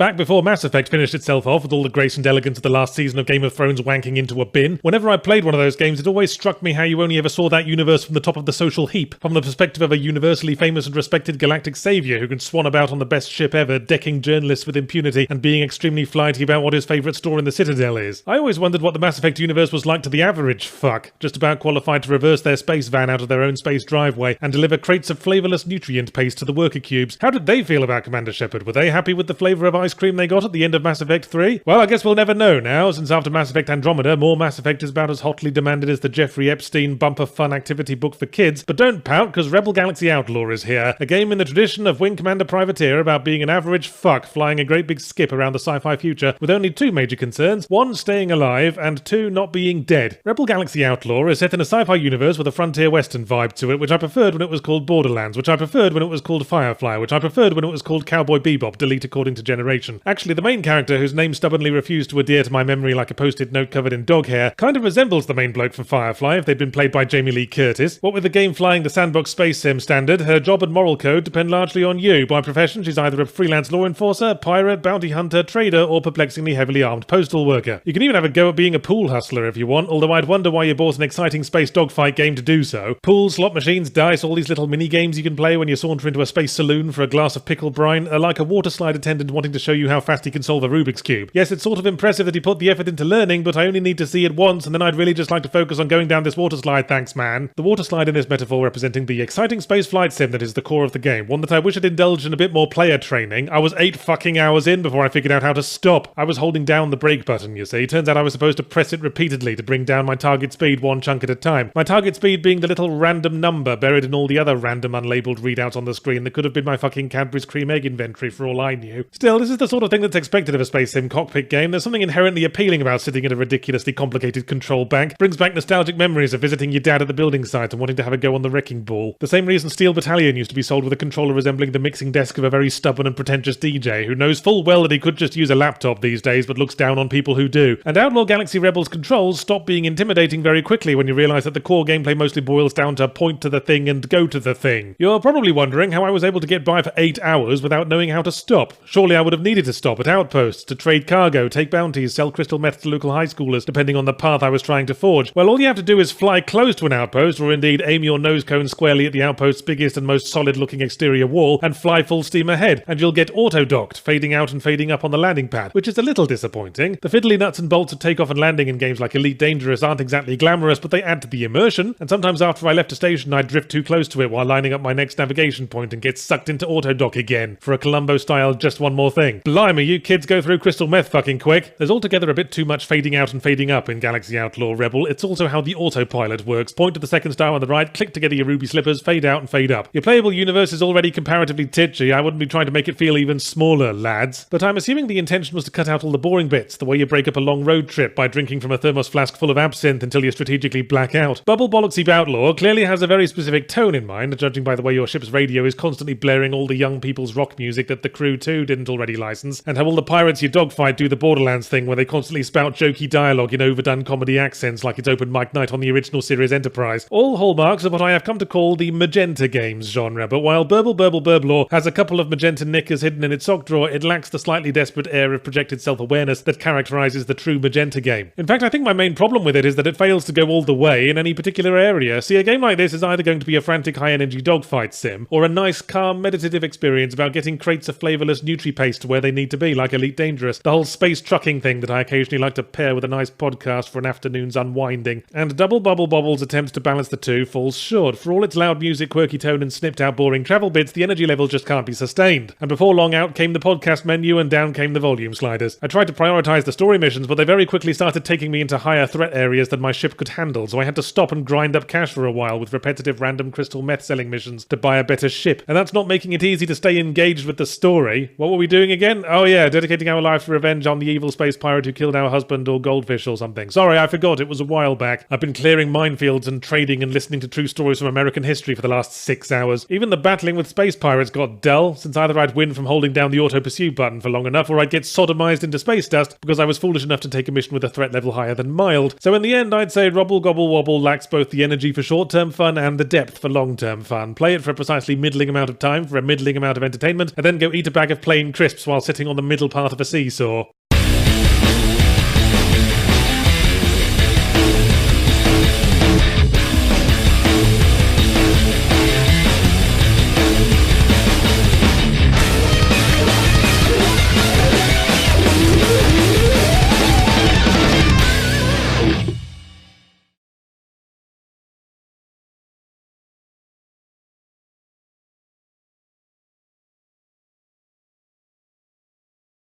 Back before Mass Effect finished itself off with all the grace and elegance of the last season of Game of Thrones wanking into a bin, whenever I played one of those games, it always struck me how you only ever saw that universe from the top of the social heap, from the perspective of a universally famous and respected galactic savior who can swan about on the best ship ever, decking journalists with impunity and being extremely flighty about what his favourite store in the Citadel is. I always wondered what the Mass Effect universe was like to the average fuck, just about qualified to reverse their space van out of their own space driveway and deliver crates of flavourless nutrient paste to the worker cubes. How did they feel about Commander Shepard? Were they happy with the flavour of ice cream they got at the end of Mass Effect 3? Well, I guess we'll never know now, since after Mass Effect Andromeda, more Mass Effect is about as hotly demanded as the Jeffrey Epstein bumper fun activity book for kids. But don't pout, because Rebel Galaxy Outlaw is here, a game in the tradition of Wing Commander Privateer about being an average fuck flying a great big skip around the sci-fi future with only two major concerns: one, staying alive, and two, not being dead. Rebel Galaxy Outlaw is set in a sci-fi universe with a frontier western vibe to it, which I preferred when it was called Borderlands, which I preferred when it was called Firefly, which I preferred when it was called Cowboy Bebop, delete according to generation. Actually, the main character, whose name stubbornly refused to adhere to my memory like a post-it note covered in dog hair, kind of resembles the main bloke from Firefly if they'd been played by Jamie Lee Curtis. What with the game flying the sandbox space sim standard, her job and moral code depend largely on you. By profession, she's either a freelance law enforcer, pirate, bounty hunter, trader, or perplexingly heavily armed postal worker. You can even have a go at being a pool hustler if you want, although I'd wonder why you bought an exciting space dogfight game to do so. Pools, slot machines, dice, all these little mini-games you can play when you saunter into a space saloon for a glass of pickle brine are like a water slide attendant wanting to show you how fast he can solve a Rubik's Cube. Yes, it's sort of impressive that he put the effort into learning, but I only need to see it once, and then I'd really just like to focus on going down this water slide, thanks man. The water slide in this metaphor representing the exciting space flight sim that is the core of the game, one that I wish had indulged in a bit more player training. I was 8 fucking hours in before I figured out how to stop. I was holding down the brake button, you see. Turns out I was supposed to press it repeatedly to bring down my target speed one chunk at a time. My target speed being the little random number buried in all the other random unlabeled readouts on the screen that could have been my fucking Cadbury's cream egg inventory for all I knew. Still, this is the sort of thing that's expected of a space sim cockpit game. There's something inherently appealing about sitting in a ridiculously complicated control bank. Brings back nostalgic memories of visiting your dad at the building site and wanting to have a go on the wrecking ball. The same reason Steel Battalion used to be sold with a controller resembling the mixing desk of a very stubborn and pretentious DJ who knows full well that he could just use a laptop these days but looks down on people who do. And Outlaw Galaxy Rebels controls stop being intimidating very quickly when you realise that the core gameplay mostly boils down to point to the thing and go to the thing. You're probably wondering how I was able to get by for 8 hours without knowing how to stop. Surely I would have needed to stop at outposts, to trade cargo, take bounties, sell crystal meth to local high schoolers, depending on the path I was trying to forge. Well, all you have to do is fly close to an outpost, or indeed aim your nose cone squarely at the outpost's biggest and most solid-looking exterior wall, and fly full steam ahead, and you'll get auto-docked, fading out and fading up on the landing pad, which is a little disappointing. The fiddly nuts and bolts of takeoff and landing in games like Elite Dangerous aren't exactly glamorous, but they add to the immersion, and sometimes after I left a station I'd drift too close to it while lining up my next navigation point and get sucked into auto-dock again, for a Columbo-style just one more thing. Blimey, you kids go through crystal meth fucking quick. There's altogether a bit too much fading out and fading up in Galaxy Outlaw Rebel. It's also how the autopilot works. Point to the second star on the right, click to get your ruby slippers, fade out and fade up. Your playable universe is already comparatively titchy. I wouldn't be trying to make it feel even smaller, lads. But I'm assuming the intention was to cut out all the boring bits, the way you break up a long road trip by drinking from a thermos flask full of absinthe until you strategically black out. Bubble Bollocksy Outlaw clearly has a very specific tone in mind, judging by the way your ship's radio is constantly blaring all the young people's rock music that the crew too didn't already license, and how all the pirates you dogfight do the Borderlands thing where they constantly spout jokey dialogue in overdone comedy accents like it's open mic night on the original series Enterprise. All hallmarks of what I have come to call the magenta games genre, but while Burble has a couple of magenta knickers hidden in its sock drawer, it lacks the slightly desperate air of projected self-awareness that characterizes the true magenta game. In fact, I think my main problem with it is that it fails to go all the way in any particular area. See, a game like this is either going to be a frantic high-energy dogfight sim, or a nice, calm, meditative experience about getting crates of flavourless nutri-paste to where they need to be, like Elite Dangerous, the whole space trucking thing that I occasionally like to pair with a nice podcast for an afternoon's unwinding. And Double Bubble Bobble's attempt to balance the two falls short. For all its loud music, quirky tone, and snipped-out boring travel bits, the energy level just can't be sustained. And before long, out came the podcast menu and down came the volume sliders. I tried to prioritise the story missions, but they very quickly started taking me into higher threat areas than my ship could handle, so I had to stop and grind up cash for a while with repetitive random crystal meth selling missions to buy a better ship. And that's not making it easy to stay engaged with the story. What were we doing again? Oh yeah, dedicating our life to revenge on the evil space pirate who killed our husband or goldfish or something. Sorry, I forgot, it was a while back. I've been clearing minefields and trading and listening to true stories from American history for the last 6 hours. Even the battling with space pirates got dull, since either I'd win from holding down the auto pursue button for long enough, or I'd get sodomized into space dust because I was foolish enough to take a mission with a threat level higher than mild. So in the end, I'd say Robble Gobble Wobble lacks both the energy for short-term fun and the depth for long-term fun. Play it for a precisely middling amount of time, for a middling amount of entertainment, and then go eat a bag of plain crisps while while sitting on the middle part of a seesaw.